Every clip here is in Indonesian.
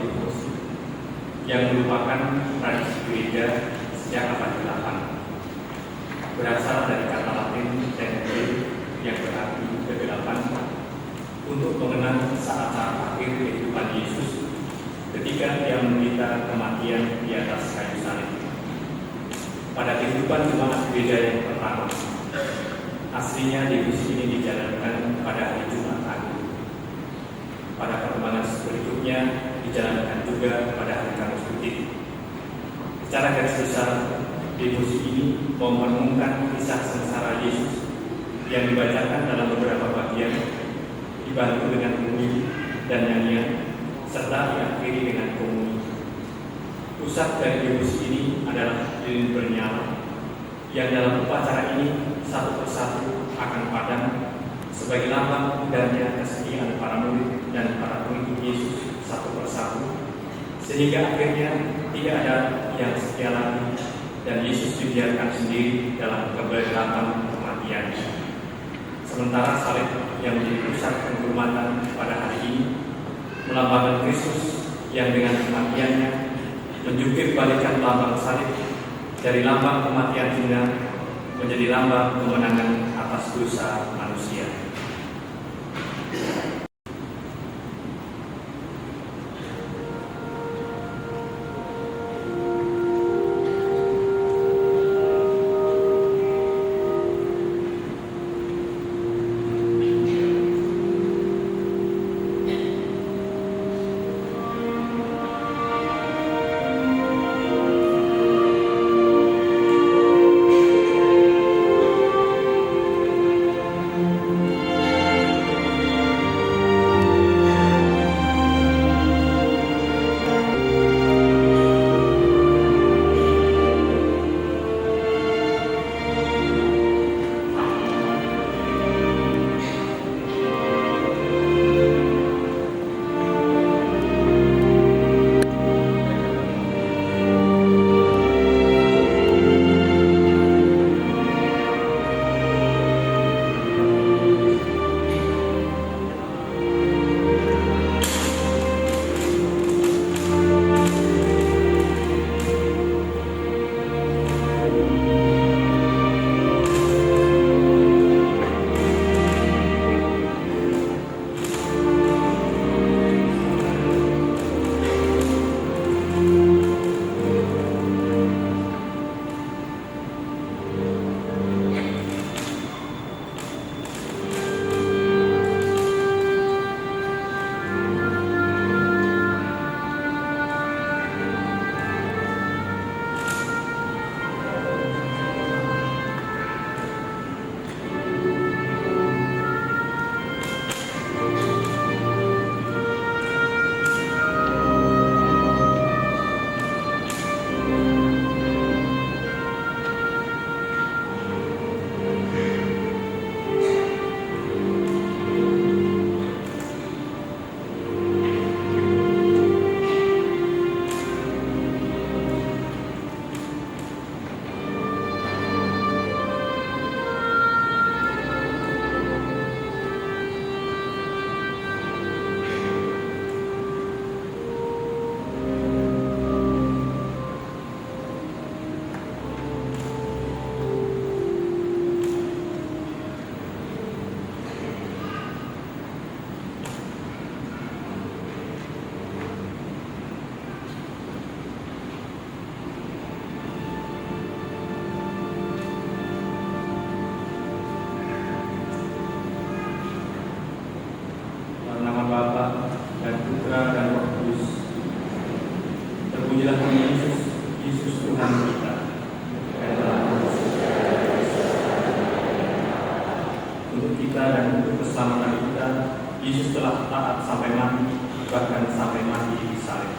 devosi yang merupakan tradisi gereja sejak abad ke-8. Berasal dari kata Latin tenere yang berarti kegelapan, untuk mengenang saat-saat akhir kehidupan Yesus ketika Dia menderita kematian di atas kayu salib. Pada kehidupan jemaat gereja yang pertama, aslinya devosi ini dijalankan pada hari Jumat Agung. Pada perkembangan berikutnya dijalankan juga pada hari Kamis Putih. Secara garis besar, devosi ini merenungkan kisah sengsara Yesus yang dibacakan dalam beberapa bagian, dibantu dengan bunyi dan nyanyian, serta diakhiri dengan komuni. Pusat dari devosi ini adalah lilin bernyala, yang dalam upacara ini satu persatu akan padam sebagai lambang pudarnya kesetiaan para murid dan para pengikut Yesus satu persatu, sehingga akhirnya tidak ada yang setia lagi dan Yesus dibiarkan sendiri dalam kegelapan kematian. Sementara salib yang menjadi pusat penghormatan pada hari ini melambangkan Kristus yang dengan kematiannya menjungkir balikan lambang salib dari lambang kematian tunggal menjadi lambang kemenangan atas dosa manusia. Terpujilah Yesus, Yesus Tuhan kita. Untuk kita dan untuk keselamatan kita, Yesus telah taat sampai mati, bahkan sampai mati di salib.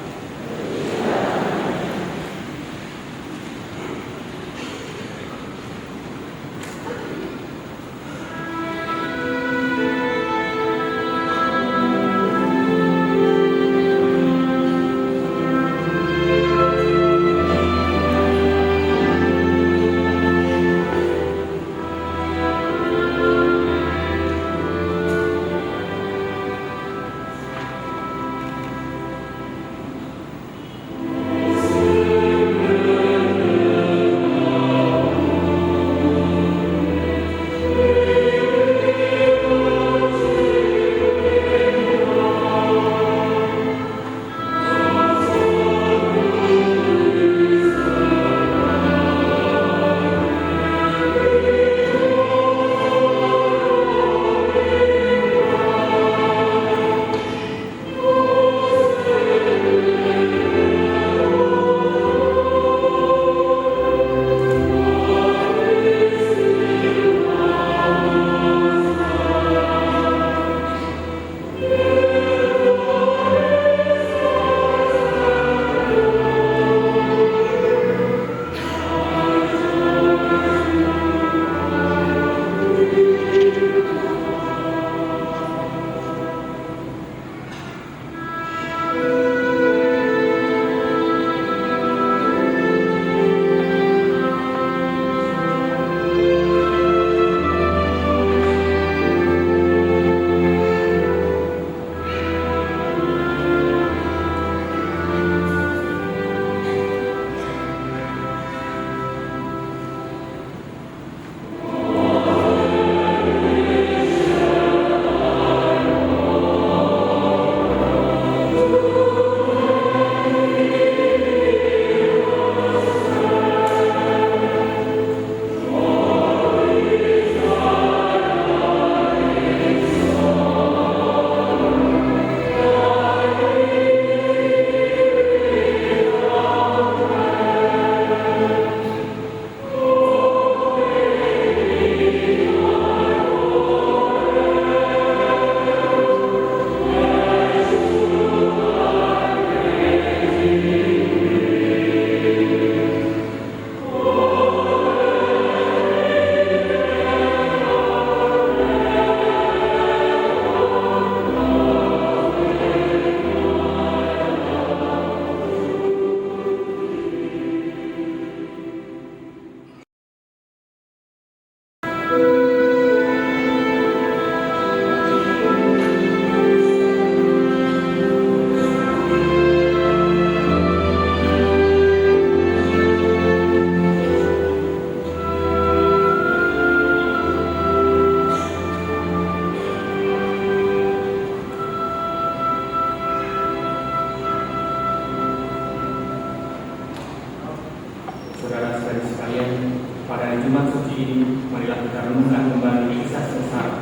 marilah kita renungkan kembali kisah sengsara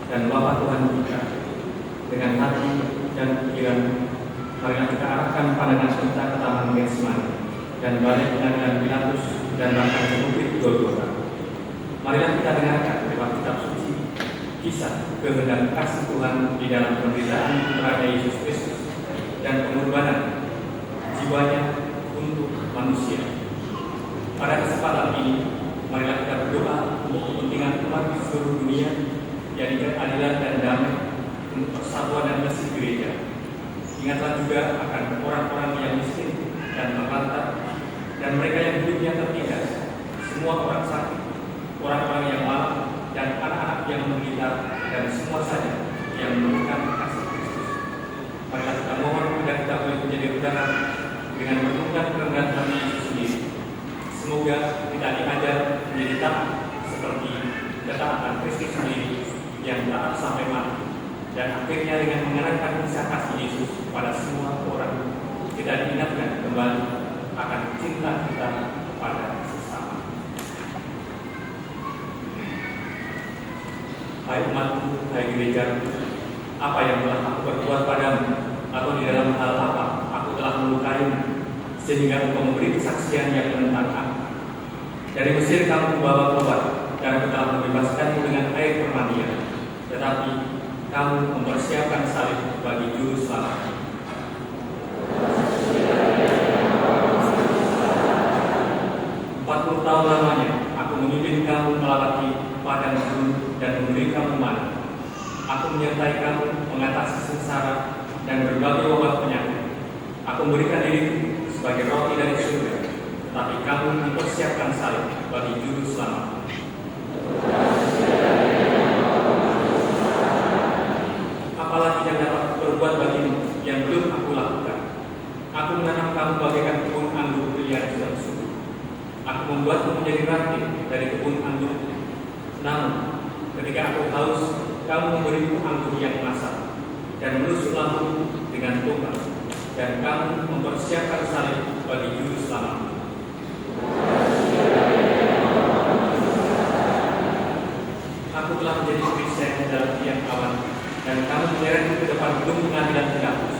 dan wafat Tuhan kita. Dengan hati dan pikiran, marilah kita arahkan pandangan kita ke Taman Getsemani dan Balai Pengadilan Pilatus dan bahkan ke Bukit Golgota. Marilah kita dengarkan lewat kitab suci kisah kehendak kasih Tuhan di dalam penderitaan Raja Yesus Kristus dan pengorbanan jiwanya untuk manusia. Pada kesempatan ini, marilah kita berdoa untuk kepentingan umat di seluruh dunia, yaitu keadilan dan damai untuk persatuan dan bersih gereja. Ingatlah juga akan orang-orang yang miskin dan terlantar dan mereka yang hidupnya tertindas, semua orang sakit, orang-orang yang malang, dan anak-anak yang menderita, dan semua saja yang memerlukan kasih Kristus. Marilah kita mohon agar kita boleh menjadi udara dengan menemukan kerendahan hati Yesus sendiri. Semoga kita diajar menjadi taat seperti ketaatan Kristus sendiri yang taat sampai mati, dan akhirnya dengan mengenalkan kisah kasih Yesus pada semua orang, kita diingatkan kembali akan cinta kita kepada sesama. Hai umatku, hai gereja, apa yang telah aku berbuat padamu, atau di dalam hal apa aku telah melukaimu, sehingga engkau memberi kesaksian yang menentang aku? Dari Mesir kamu membawa keluar, dan aku telah membebaskanmu dengan air permandian, tetapi kamu mempersiapkan salib bagi juru selamat. 40 tahun lamanya aku memimpin kamu melewati padang gurun dan memberi kamu mana. Aku menyertai kamu mengatasi sengsara dan berbagai wabah penyakit. Aku memberikan diriku sebagai roti dari surga, tetapi kamu mempersiapkan salib bagi juru selamat. Apalagi yang dapat berbuat bagimu yang belum aku lakukan? Aku menanam kamu bagaikan kebun anggur pilihan yang subur. Aku membuatmu menjadi ranting dari kebun anggur. Namun, ketika aku haus, kamu memberiku anggur yang masak dan menusuk lambungku dengan tombak, dan kamu mempersiapkan salib bagi juru selamat. Aku telah menjadi Kristen dalam tiang awan, dan kamu menyeretku ke depan gedung pengadilan Pilatus.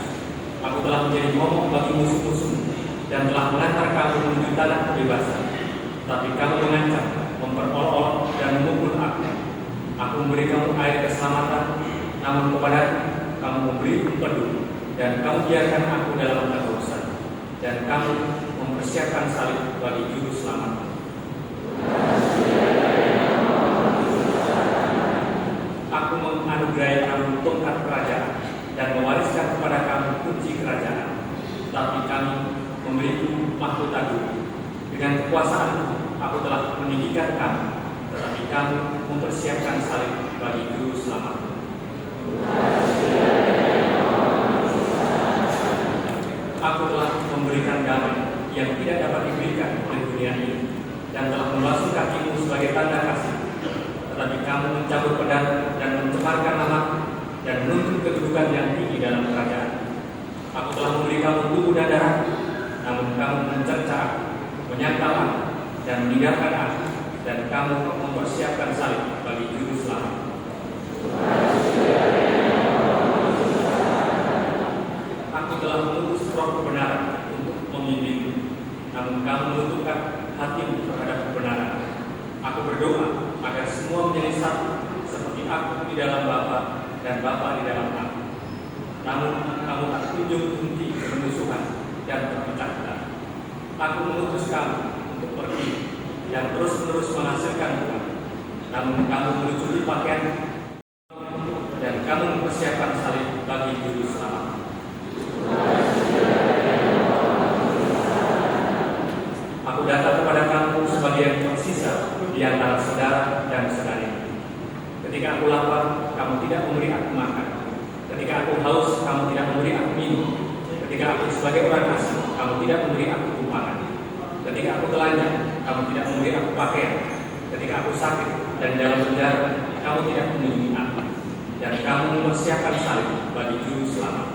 Aku telah menjadi momok bagi musuh-musuhmu dan telah mengantar kamu menuju tanah kebebasan. Tapi kamu mengancam, memperolok-olok dan memukul aku. Aku memberi kamu air keselamatan, namun kepadaku kamu memberi empedu, dan kamu biarkan aku dalam kehausan, dan kamu mempersiapkan salib bagi juru selamat. Aku menganugerahi kamu tongkat kerajaan dan mewariskan kepada kamu kunci kerajaan. Tapi kami memberiku mahkota dulu. Dengan kekuasaanku aku telah meninggikan kamu, tetapi kamu mempersiapkan salib bagi juru selamat. Aku telah memberikan damai yang tidak dapat diberikan oleh dunia ini, dan telah membasuh kakimu sebagai tanda kasih. Tetapi kamu mencabut pedang dan mencemarkan namaku dan menuntut kedudukan yang tinggi dalam kerajaan. Aku telah memberi kamu tubuh dan darah, namun kamu mencerca aku, menyangkal aku, dan meninggalkan aku, dan kamu mempersiapkan salib bagi juru selamat. Aku telah mengutus roh kebenaran untuk membimbingmu, namun kamu menutupkan hatimu terhadap kebenaran. Aku berdoa agar semua menjadi satu, seperti aku di dalam Bapa dan Bapa di dalam aku. Namun kamu tak kunjung berhenti bermusuhan dan berpecah-belah. Aku mengutus kamu untuk pergi dan terus-menerus menghasilkan buah. Namun kamu melucuti pakaian dan kamu mempersiapkan salib bagi juru selamat. Aku datang kepada kamu sebagai yang tersisa di antara saudara dan saudari. Ketika aku lapar, kamu tidak memberi aku makan. Ketika aku haus, kamu tidak memberi aku minum. Ketika aku sebagai orang asing, kamu tidak memberi aku tumpangan. Ketika aku telanjang, kamu tidak memberi aku pakaian. Ketika aku sakit dan dalam penjara, kamu tidak mengunjungi aku. Dan kamu mempersiapkan salib bagi juru selamat.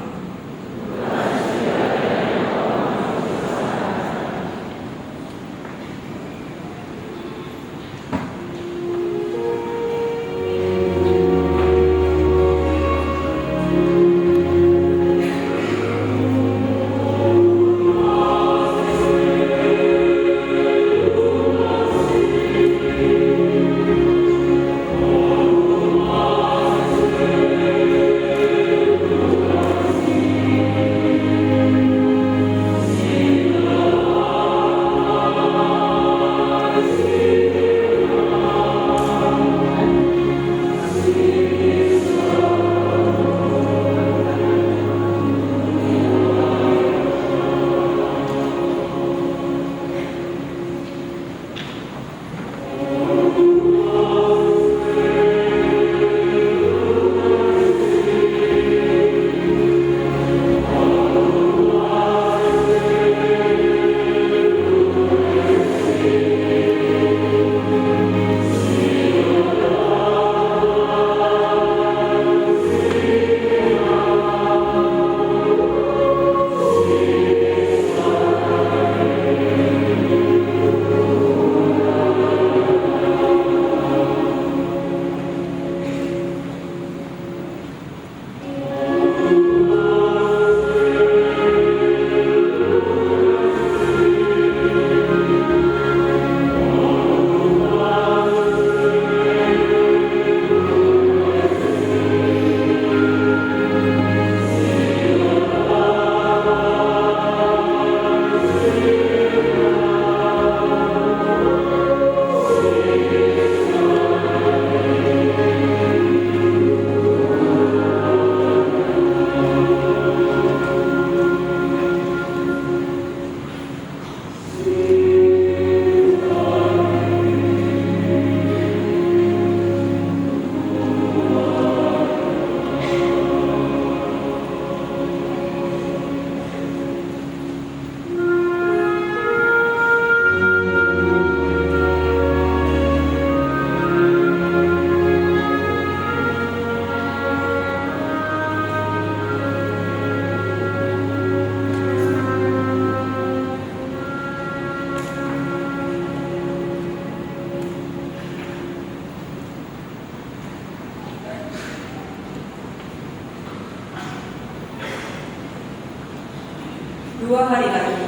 2 hari lagi,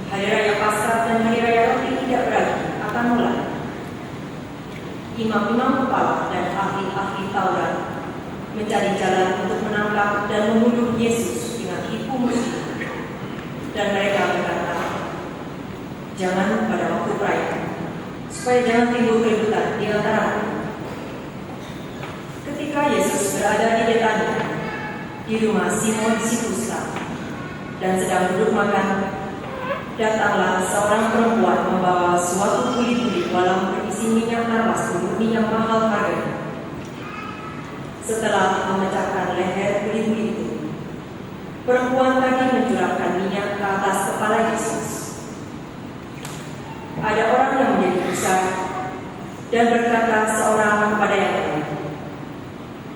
Hari Raya Paskah dan Hari Raya Roti Tidak Beragi akan mulai. Imam-imam kepala dan ahli-ahli Taurat mencari jalan untuk menangkap dan membunuh Yesus dengan tipu muslihat. Dan mereka berkata, jangan pada waktu perayaan, supaya jangan timbul keributan di antara mereka. Ketika Yesus berada di Betania, di rumah Simon si Kusta, dan sedang duduk makan, datanglah seorang perempuan membawa suatu kulit-kulit walam berisi minyak narwas murni yang mahal harganya. Setelah memecahkan leher kulit-kulit itu, perempuan tadi mencurahkan minyak ke atas kepala Yesus. Ada orang yang menjadi besar dan berkata seorang kepada yang lain,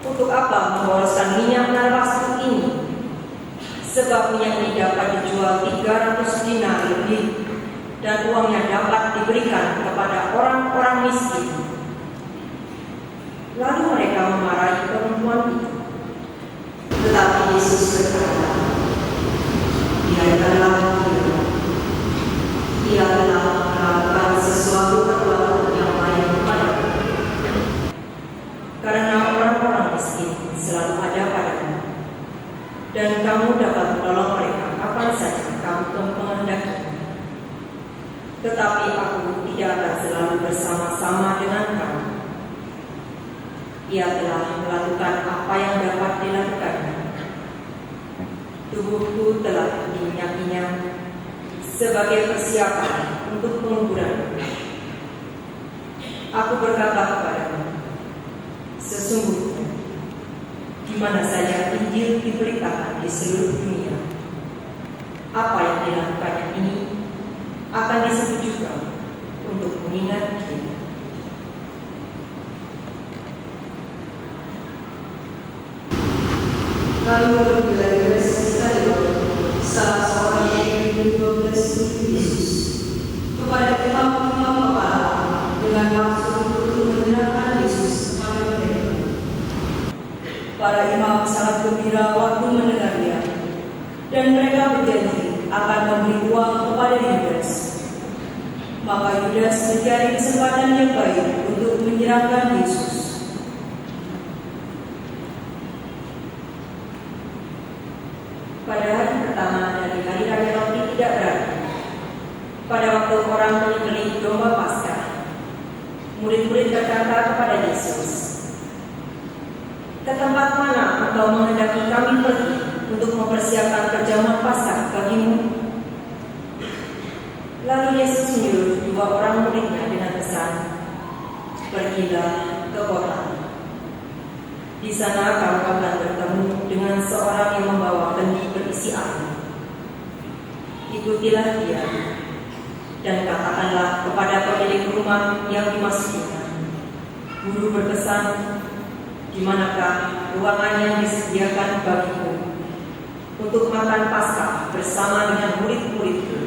untuk apa memboroskan minyak narwas ini? Sebab minyak ini dapat dijual 300 dinar lebih, dan uangnya dapat diberikan kepada orang-orang miskin. Lalu mereka memarahi perempuan itu. Tetapi Yesus berkata, biarkanlah dia. Ia telah melakukan sesuatu perbuatan yang baik kepadamu. Karena orang-orang miskin selalu ada padamu, dan kamu dapat menolong mereka kapan saja kamu menghendaki. Tetapi aku tidak akan selalu bersama-sama dengan kamu. Ia telah melakukan apa yang dapat dilakukannya. Tubuhku telah diminyakinya sebagai persiapan untuk penguburan. Aku berkata kepadamu, sesungguhnya di mana saja Injil diberitakan di seluruh dunia, apa yang dilakukannya ini akan disebut juga untuk mengingat dia. Lalu berbila-bila sekali salah seorang dari 12 Yesus kepada imam-imam kepala dengan maksud untuk menyerahkan Yesus kepada mereka. Para imam sangat gembira waktu mendengarnya, dan mereka berjanji akan memberi uang kepada Yudas. Maka Yudas mencari kesempatan yang baik untuk menyerahkan Yesus. Pada hari pertama dari Hari Raya Roti Tidak Beragi, pada waktu orang menyembelih domba Paskah, murid-murid berkata kepada Yesus, ke tempat mana engkau menghendaki kami pergi untuk mempersiapkan perjamuan Paskah bagimu? Lalu Yesus menyuruh 2 orang muridnya dengan pesan, pergilah ke kota. Di sana kamu akan bertemu dengan seorang yang membawa kendi berisi air. Ikutilah dia, dan katakanlah kepada pemilik rumah yang dimasukinya, Guru berpesan, di manakah ruangan yang disediakan bagiku untuk makan Paskah bersama dengan murid-muridku?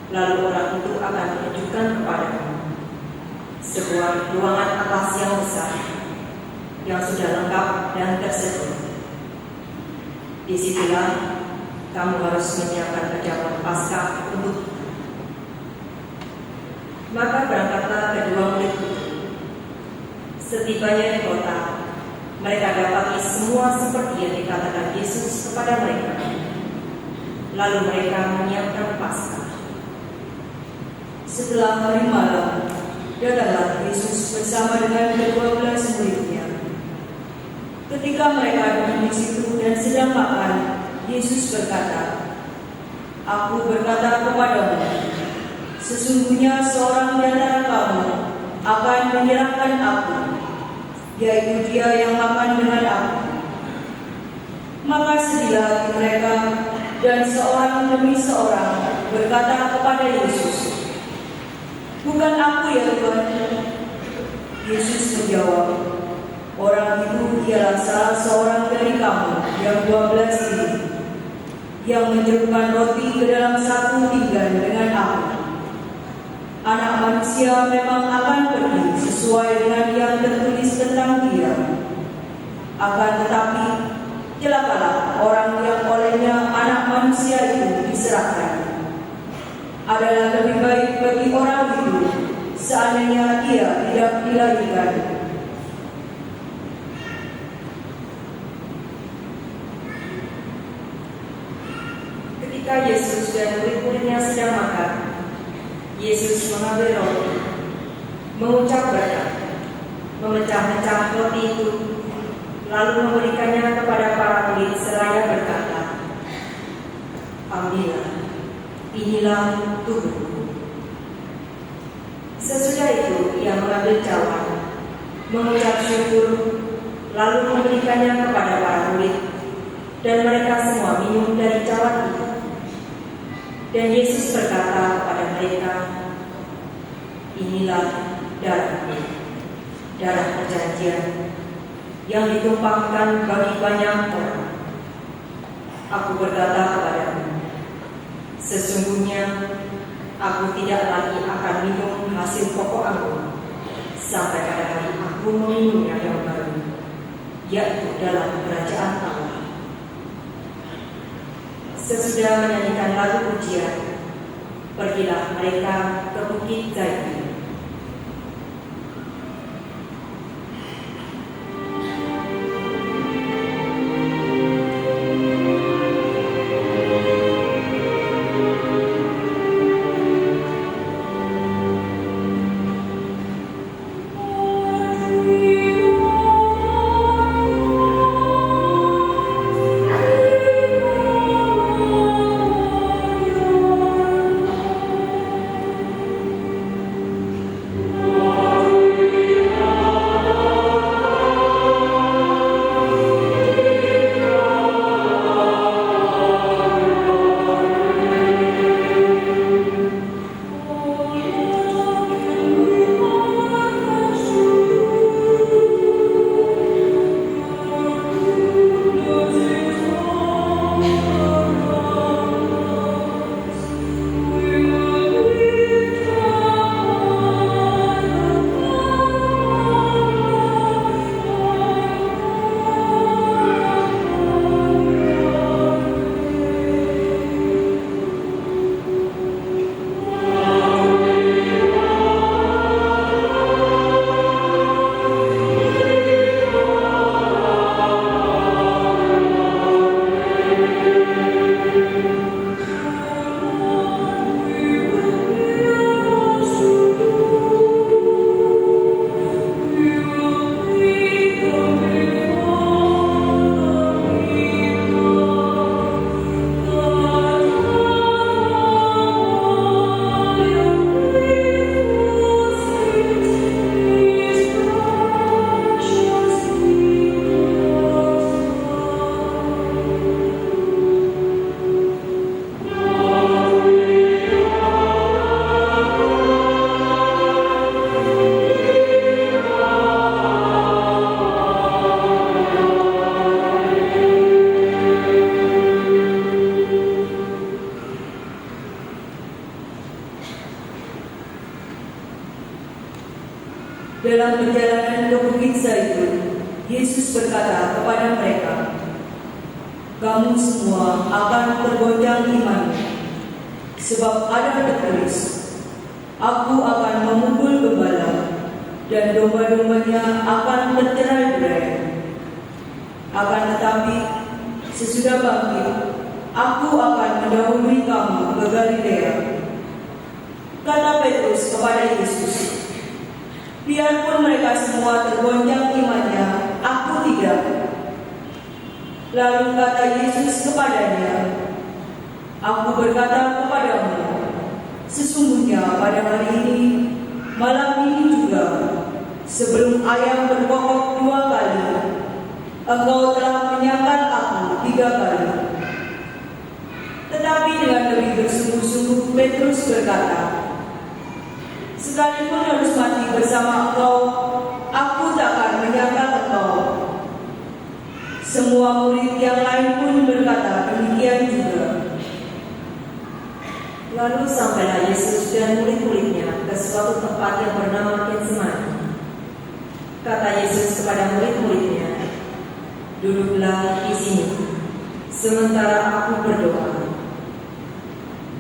Lalu orang itu akan menunjukkan kepadamu sebuah ruangan atas yang besar, yang sudah lengkap dan tersedia. Disitulah kamu harus menyiapkan perjamuan Paskah untuk. Maka berangkatlah kedua murid itu. Setibanya di kota, mereka dapati semua seperti yang dikatakan Yesus kepada mereka. Lalu mereka menyiapkan Paskah. Setelah hari malam, datanglah Yesus bersama dengan ke-12 muridnya. Ketika mereka duduk di situ dan sedang makan, Yesus berkata, aku berkata kepadamu, sesungguhnya seorang di antara kamu akan menyerahkan aku, yaitu dia yang makan dengan aku. Maka sedihlah hati mereka, dan seorang demi seorang berkata kepada Yesus, bukan aku ya Tuhan. Yesus menjawab, orang itu ialah salah seorang dari kamu yang 12 ini, yang mencelupkan roti ke dalam satu pinggan dengan aku. Anak manusia memang akan pergi sesuai dengan yang tertulis tentang dia. Akan tetapi, celakalah orang yang olehnya anak manusia itu adalah lebih baik bagi orang itu seandainya ia tidak dilahirkan. Ketika Yesus dan murid-muridnya sedang makan, Yesus mengambil roti, mengucap berkat, memecah-mecah roti itu, lalu memberikannya kepada para murid seraya berkata, "Ambillah, inilah tubuhku." Sesudah itu ia mengambil cawan, mengucap syukur, lalu memberikannya kepada para murid, dan mereka semua minum dari cawan itu. Dan Yesus berkata kepada mereka, "Inilah darahku, darah perjanjian, yang ditumpahkan bagi banyak orang. Aku berkata kepadamu, sesungguhnya aku tidak lagi akan minum hasil pokok anggur sampai pada hari aku meminumnya yang baru, yaitu dalam kerajaan Allah." Sesudah menyanyikan lagu pujian, pergilah mereka ke Bukit Zaitun. Dalam perjalanan ke Bukit Zaitun, Yesus berkata kepada mereka, "Kamu semua akan tergoncang iman, sebab ada tertulis, Aku akan memukul gembala, dan domba-dombanya akan tercerai-berai. Akan tetapi, sesudah bangkit, Aku akan mendahului kamu ke Galilea." Kata Petrus kepada Yesus, "Biarpun mereka semua tergoncang imannya, aku tidak." Lalu kata Yesus kepadanya, "Aku berkata kepadamu, sesungguhnya pada hari ini, malam ini juga, sebelum ayam berkokok 2 kali, engkau telah menyangkal aku 3 kali." Tetapi dengan lebih bersungguh-sungguh Petrus berkata, "Sekalipun harus mati bersama engkau, aku takkan menyangkal engkau." Semua murid yang lain pun berkata demikian juga. Lalu sampailah Yesus dan murid-muridnya ke suatu tempat yang bernama Getsemani. Kata Yesus kepada murid-muridnya, "Duduklah di sini, sementara aku berdoa."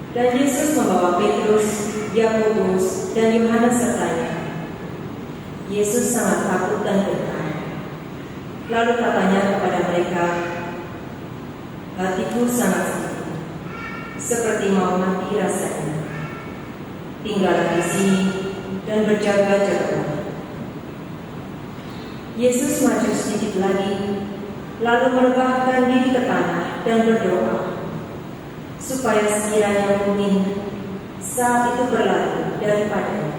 Dan Yesus membawa Petrus, Yakobus, dan Yohanes sertanya. Yesus sangat takut dan gentar. Lalu katanya kepada mereka, hatiku sangat sedih, seperti mau mati rasanya. Tinggallah di sini dan berjaga-jagalah. Yesus maju sedikit lagi, lalu merebahkan diri ke tanah dan berdoa, supaya sekiranya mungkin saat itu berlalu daripadanya.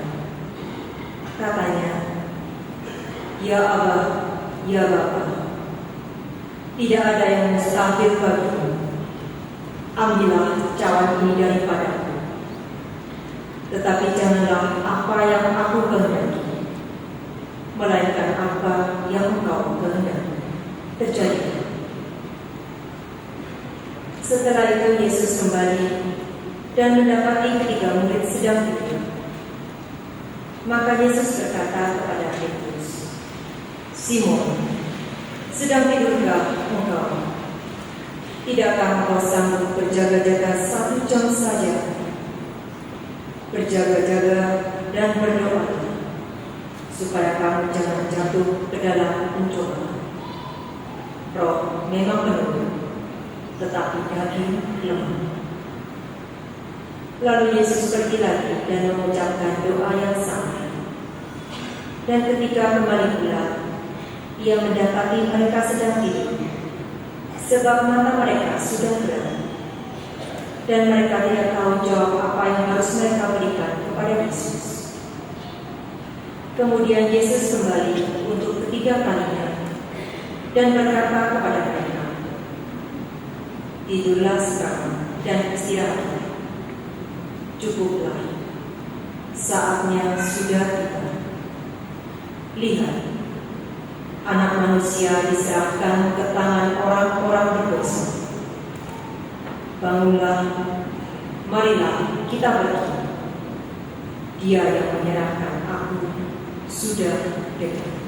Katanya, ya Allah, ya Bapa, tidak ada yang mustahil bagimu. Ambillah cawan ini daripadaku. Tetapi janganlah apa yang aku kehendaki, melainkan apa yang Engkau kehendaki terjadi. Setelah itu Yesus kembali dan mendapati ketiga murid sedang tidur. Maka Yesus berkata kepada Petrus, Simon, sedang tidurkah engkau? Tidakkah engkau sanggup berjaga-jaga 1 jam saja? Berjaga-jaga dan berdoa, supaya kamu jangan jatuh ke dalam pencobaan. Roh memang penuh, tetapi daging lemah. Lalu Yesus pergi lagi dan mengucapkan doa yang sama. Dan ketika kembali pulang, Ia mendapati mereka sedang tidur, sebab mata mereka sudah gelap, dan mereka tidak tahu jawab apa yang harus mereka berikan kepada Yesus. Kemudian Yesus kembali untuk ketiga kalinya dan berkata kepada mereka, tidurlah sekarang dan istirahatlah. Cukuplah, saatnya sudah tiba. Lihat, Anak Manusia diserahkan ke tangan orang-orang berdosa. Bangunlah, marilah kita pergi. Dia yang menyerahkan aku sudah dekat.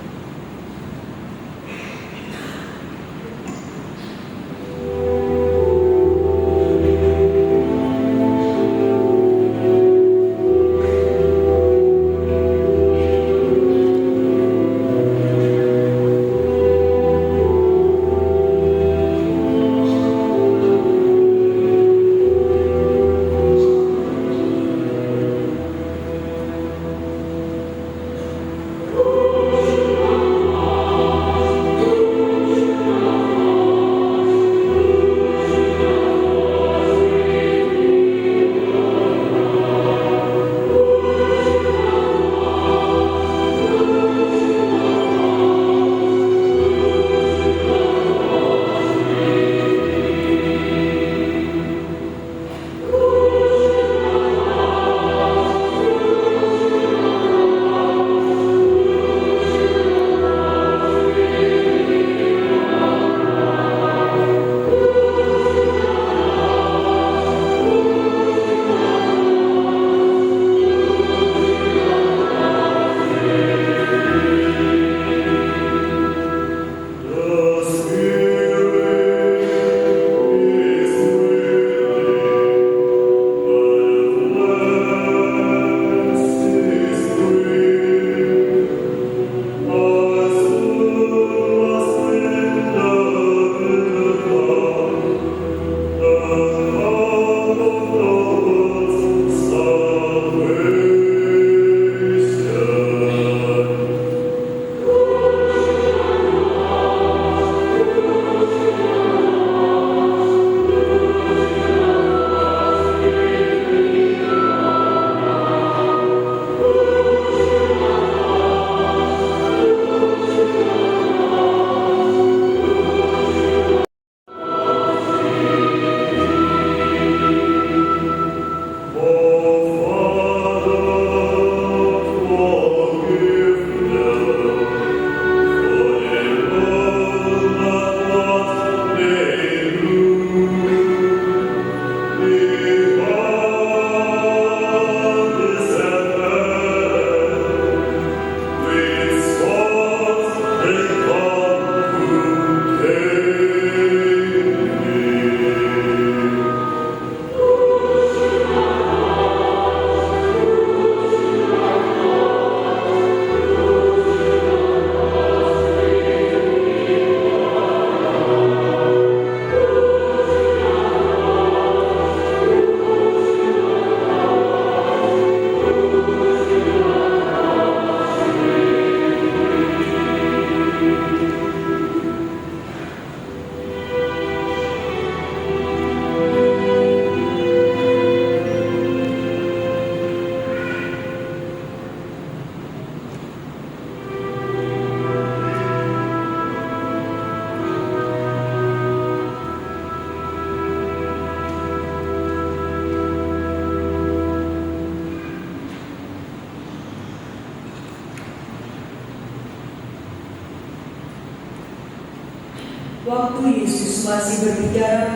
Waktu Yesus masih berbicara,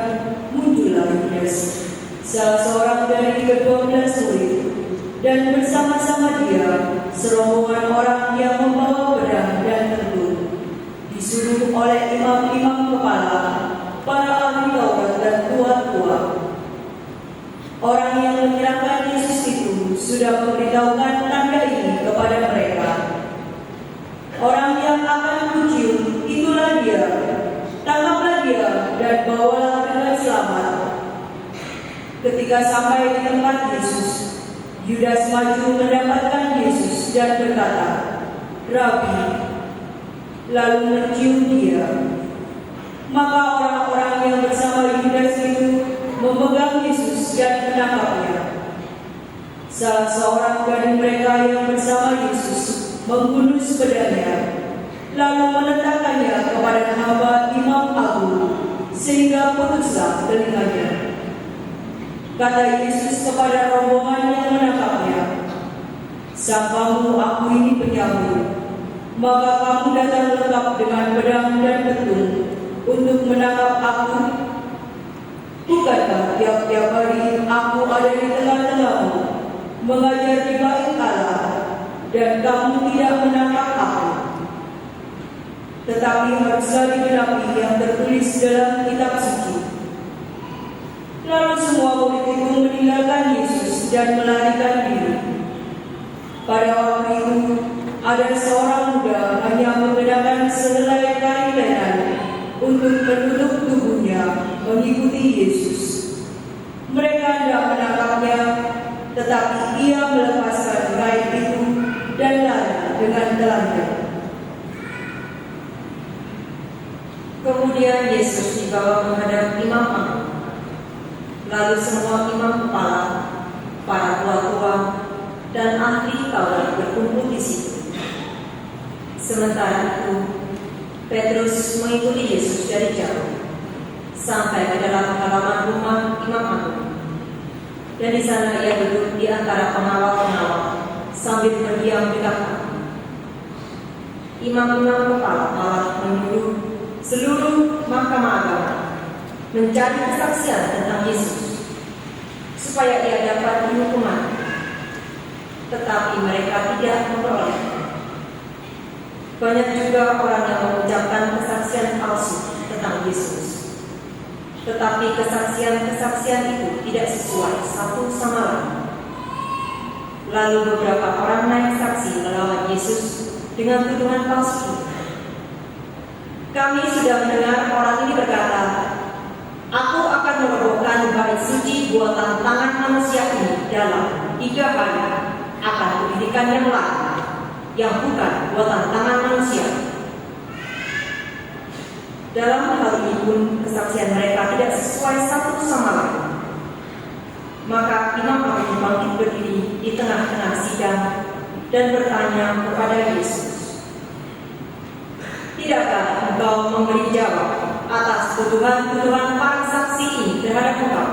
muncullah Yudas, salah seorang dari ke-12 murid, dan bersama-sama dia serombongan orang yang membawa pedang dan tentu, disuruh oleh imam-imam kepala, para ahli Taurat dan tua-tua. Orang yang menyerahkan Yesus itu sudah memberitahukan tanda ini kepada mereka. Orang yang akan kucium, itulah dia. Tangkaplah dia dan bawalah dengan selamat. Ketika sampai di tempat Yesus, Yudas maju mendapatkan Yesus dan berkata, "Rabi," lalu mencium dia. Maka orang-orang yang bersama Yudas itu memegang Yesus dan menangkapnya. Salah seorang dari mereka yang bersama Yesus menghunus pedangnya, lalu meletakkannya kepada hamba imam agung, sehingga putuslah telinganya. Kata Yesus kepada rombongan yang menangkapnya, "Sangkamu aku ini penyambut, maka kamu datang lengkap dengan pedang dan betul untuk menangkap aku? Bukankah tiap-tiap hari aku ada di tengah-tengahmu, mengajar di bait Allah, dan kamu tidak menangkap aku? Tetapi haruslah digenapi yang tertulis dalam kitab suci." Lalu semua murid itu meninggalkan Yesus dan melarikan diri. Pada waktu itu, ada seorang muda hanya mengenakan sehelai kain lenan untuk menutup tubuhnya mengikuti Yesus. Mereka hendak menangkapnya, tetapi ia melepaskan kain itu dan lari dengan telanjang. Kemudian Yesus dibawa menghadap imam agung. Lalu semua imam kepala, para tua-tua, dan ahli Taurat berkumpul di situ. Sementara itu, Petrus mengikuti Yesus dari jauh sampai ke dalam halaman rumah imam agung. Dan di sana ia duduk di antara pengawal-pengawal sambil berdiam di belakang. Imam-imam kepala malah menyuruh seluruh mahkamah agama mencari kesaksian tentang Yesus supaya ia dapat dihukuman, tetapi mereka tidak memperoleh. Banyak juga orang yang mengucapkan kesaksian palsu tentang Yesus, tetapi kesaksian-kesaksian itu tidak sesuai satu sama lain. Lalu beberapa orang naik saksi melawan Yesus dengan tuduhan palsu. "Kami sudah mendengar orang ini berkata, 'Aku akan merobohkan bait suci buatan tangan manusia ini dalam 3 hari, akan kudirikan yang lain, yang bukan buatan tangan manusia.'" Dalam hal ini pun kesaksian mereka tidak sesuai satu sama lain. Maka imam agung bangkit berdiri di tengah-tengah sidang dan bertanya kepada Yesus, "Tidakkah engkau memberi jawab atas tuduhan-tuduhan para saksi ini terhadap engkau?"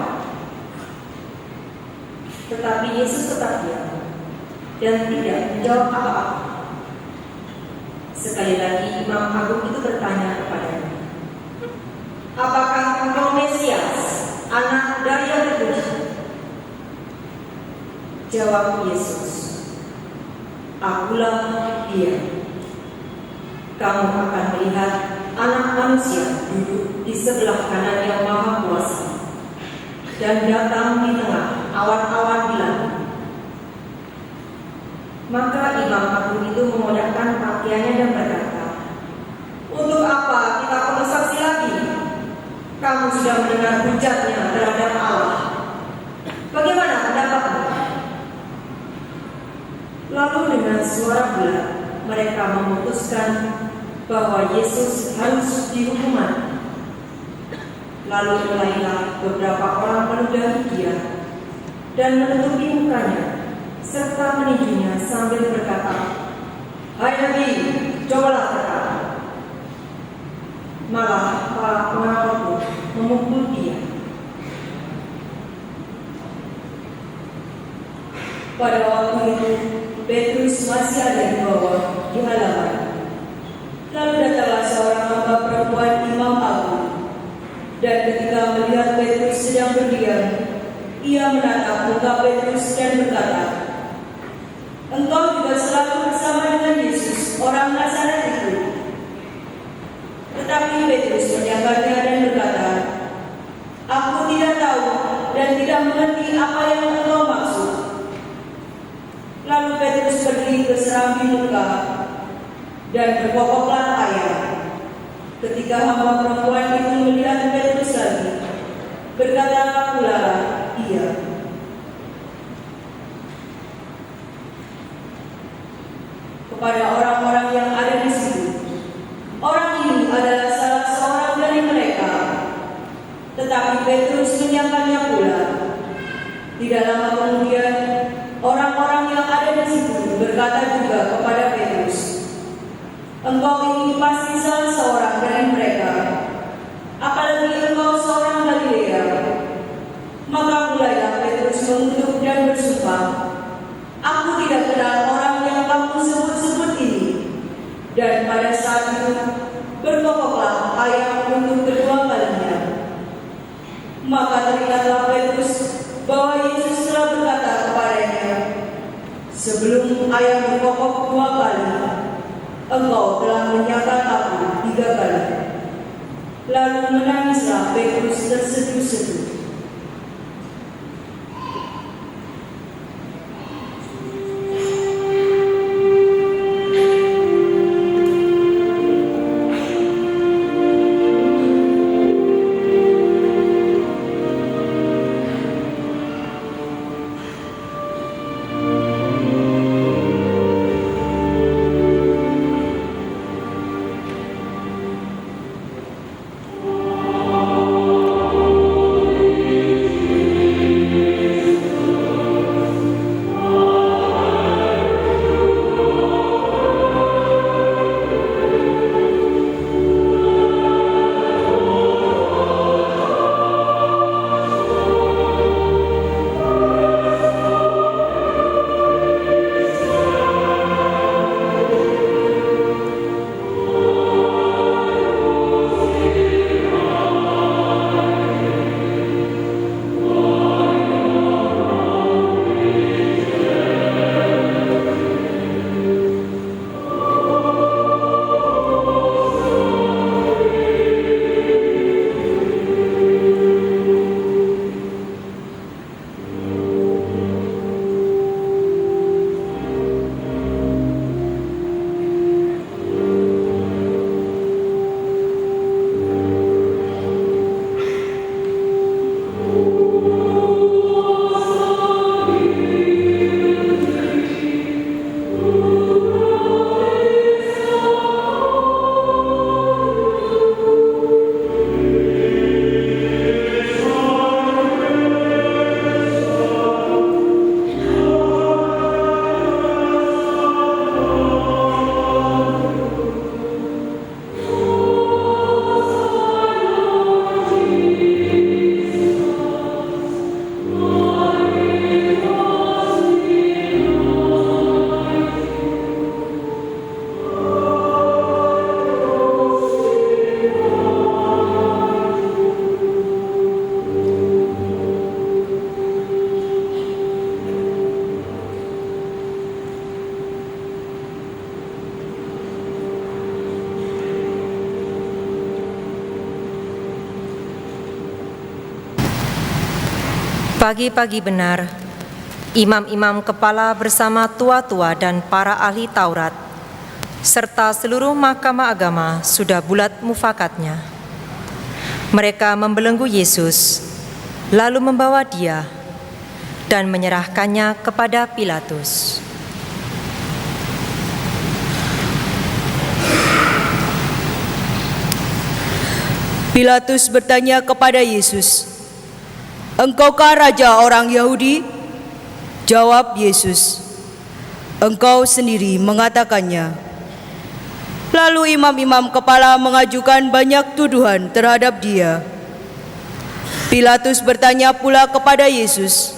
Tetapi Yesus tetap diam dan tidak menjawab apa-apa. Sekali lagi imam agung itu bertanya kepadanya, "Apakah engkau Mesias, anak dari yang terpuji?" Jawab Yesus, "Akulah dia. Kamu akan melihat Anak Manusia duduk di sebelah kanan Yang Maha Kuasa dan datang di tengah awan-awan di langit." Maka imam agung itu mengodakkan pakaiannya dan berkata, "Untuk apa kita perlu saksi lagi? Kamu sudah mendengar hujatnya terhadap Allah. Bagaimana pendapatmu?" Lalu dengan suara bulat mereka memutuskan bahwa Yesus harus dihukum. Lalu mulailah beberapa orang meludahi dia dan menutupi mukanya serta menijunya sambil berkata, "Hai Nabi, cobalah terang." Malah para pengawal pun memukul dia. Pada waktu itu Petrus masih ada di bawah di halaman. Lalu datanglah seorang hamba perempuan imam agung Dan ketika melihat Petrus sedang berdiam, ia menatap muka Petrus dan berkata, "Engkau juga selalu bersama dengan Yesus, orang Nazaret itu." Tetapi Petrus menyangkalnya dan berkata, "Aku tidak tahu dan tidak mengerti apa yang engkau maksud." Lalu Petrus pergi ke serambi muka dan berkokoklah ayam. Ketika hamba perempuan itu melihat Petrus lagi, berkata pula ia, kepada orang-orang yang ada di situ, "Orang ini adalah salah seorang dari mereka." Tetapi Petrus menyangkalnya pula. Tidak lama kemudian, orang-orang yang ada di situ berkata juga kepada Petrus, "Engkau ini pasti salah seorang dari mereka, apalagi engkau seorang Galilea." Maka mulailah Petrus mengutuk dan bersumpah, "Aku tidak kenal orang yang kamu sebut-sebut ini." Dan pada saat itu berkokoklah ayam untuk kedua kalinya. Maka teringatlah Petrus bahwa Yesus telah berkata kepadanya, "Sebelum ayam berkokok 2 kali, engkau telah menyangkal aku 3 kali." Lalu menangislah Petrus terseduh-seduh. Pagi-pagi benar, imam-imam kepala bersama tua-tua dan para ahli Taurat, serta seluruh mahkamah agama sudah bulat mufakatnya. Mereka membelenggu Yesus, lalu membawa Dia dan menyerahkannya kepada Pilatus. Pilatus bertanya kepada Yesus, "Engkaukah raja orang Yahudi?" Jawab Yesus, "Engkau sendiri mengatakannya." Lalu imam-imam kepala mengajukan banyak tuduhan terhadap Dia. Pilatus bertanya pula kepada Yesus,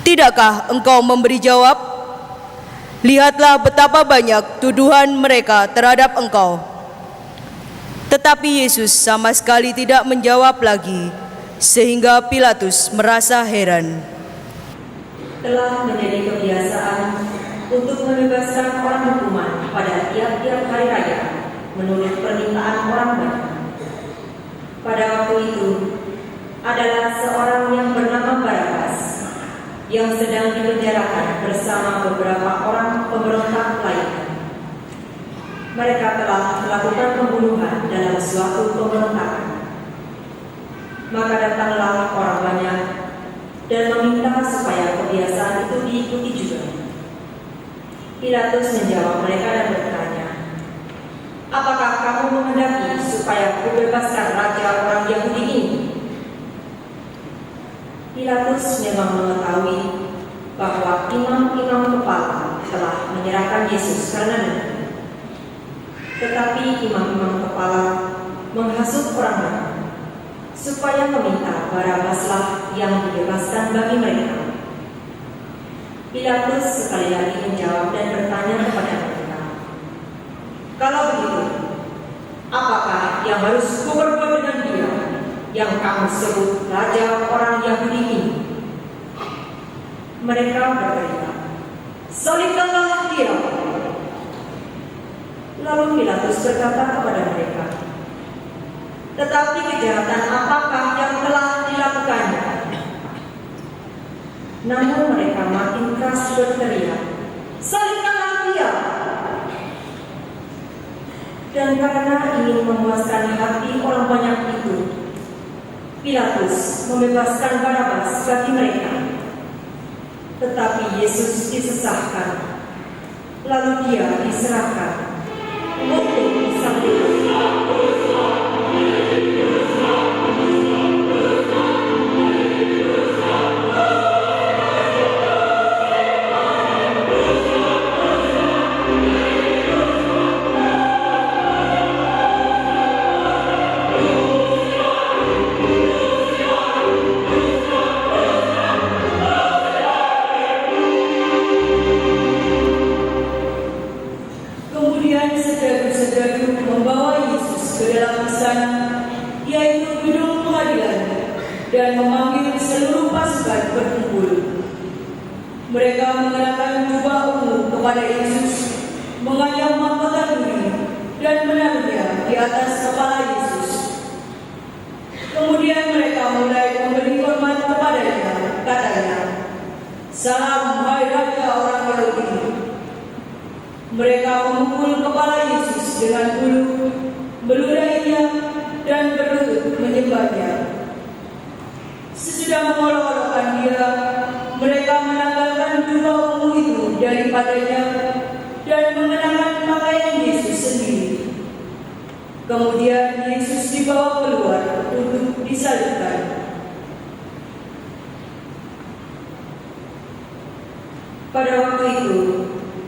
"Tidakkah engkau memberi jawab? Lihatlah betapa banyak tuduhan mereka terhadap engkau." Tetapi Yesus sama sekali tidak menjawab lagi, sehingga Pilatus merasa heran. Telah menjadi kebiasaan untuk membebaskan orang hukuman pada tiap-tiap hari raya menurut permintaan orang banyak. Pada waktu itu adalah seorang yang bernama Barabas yang sedang dipenjarakan bersama beberapa orang pemberontak lainnya. Mereka telah melakukan pembunuhan dalam suatu pemberontakan. Maka datanglah orang banyak dan meminta supaya kebiasaan itu diikuti juga. Pilatus menjawab mereka dan bertanya, "Apakah kamu menghendaki supaya kubebaskan raja orang Yahudi ini?" Pilatus memang mengetahui bahwa imam-imam kepala telah menyerahkan Yesus karena dendam. Tetapi imam-imam kepala menghasut orang banyak supaya meminta Barabaslah yang dibebaskan bagi mereka. Pilatus sekali lagi menjawab dan bertanya kepada mereka, "Kalau begitu, apakah yang harus kuperbuat dengan dia yang kamu sebut raja orang Yahudi ini?" Mereka berkata, "Salibkanlah dia." Lalu Pilatus berkata kepada mereka, "Tetapi kejahatan apakah yang telah dilakukannya?" Namun mereka makin keras berteriak, "Salibkanlah dia!" Dan karena ingin memuaskan hati orang banyak itu, Pilatus membebaskan Barabas bagi mereka. Tetapi Yesus disesahkan, lalu dia diserahkan untuk disalibkan. Kemudian saudara-saudara membawa Yesus ke dalam istana, yaitu gedung pengadilan, dan memanggil seluruh pasukan berkumpul. Mereka mengenakan jubah ungu kepada Yesus, menganyam mahkota duri, dan menaruhnya di atas kepala Yesus. Kemudian mereka mulai memberi hormat kepadanya, katanya, "Salam, hai Raja orang Yahudi." Mereka memukul kepala Yesus dengan bulu, meludainya, dan berlutut menyembahnya. Sesudah mengolok-olokkan dia, mereka menanggalkan jubah ungu itu daripadanya dan mengenakan pakaian Yesus sendiri. Kemudian Yesus dibawa keluar untuk disalibkan. Pada waktu itu,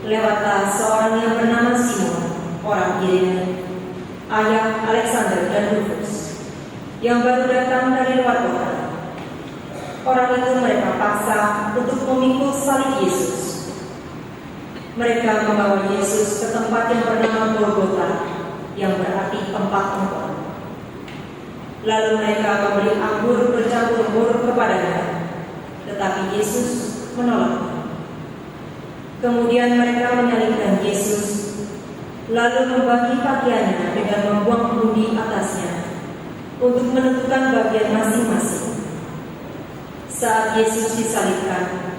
lewatlah seorang yang bernama Simon, orang Kirene, ayah Alexander dan Rufus, yang baru datang dari luar kota. Orang itu mereka paksa untuk memikul salib Yesus. Mereka membawa Yesus ke tempat yang bernama Golgota, yang berarti tempat tongkol. Lalu mereka memberi anggur bercampur mur kepadanya, tetapi Yesus menolak. Kemudian mereka menyalibkan Yesus, lalu membagi pakaiannya dengan membuang bulu atasnya untuk menentukan bagian masing-masing. Saat Yesus disalibkan,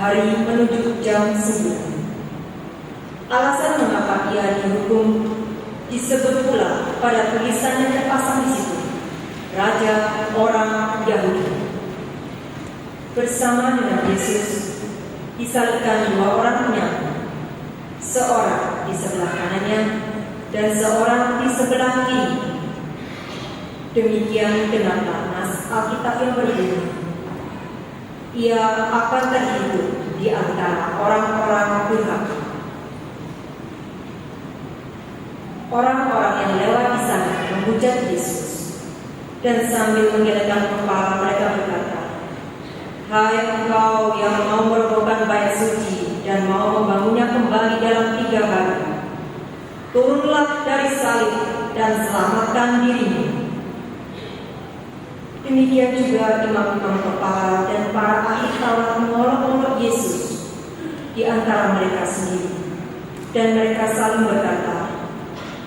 hari menuju jam 9. Alasan mengapa ia dihukum disebut pula pada tulisan yang terpasang di situ, Raja orang Yahudi. Bersama dengan Yesus disalibkan dua orang penyamun, seorang di sebelah kanannya dan seorang di sebelah kiri. Demikian genaplah nas Alkitab yang berbunyi, "Ia akan terhitung di antara orang-orang durhaka." Orang-orang yang lewat di sana menghujat Yesus, dan sambil menggelengkan kepala mereka berkata, "Hai engkau yang mau merobohkan bait suci dan mau membangunnya kembali dalam 3 hari, turunlah dari salib dan selamatkan Demikian juga imam-imam kepala dan para ahli Taurat mengolok-olok Yesus di antara mereka sendiri. Dan mereka saling berkata,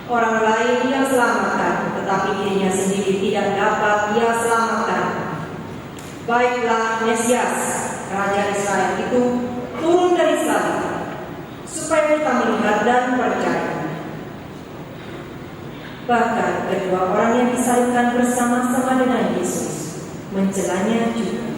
orang lain Ia selamatkan, tetapi dirinya sendiri tidak dapat Ia selamatkan. Baiklah, Mesias, Raja Israel itu turun dari salib, supaya kita melihat dan percaya. Bahkan kedua orang yang disalibkan bersama-sama dengan Yesus mencelanya juga.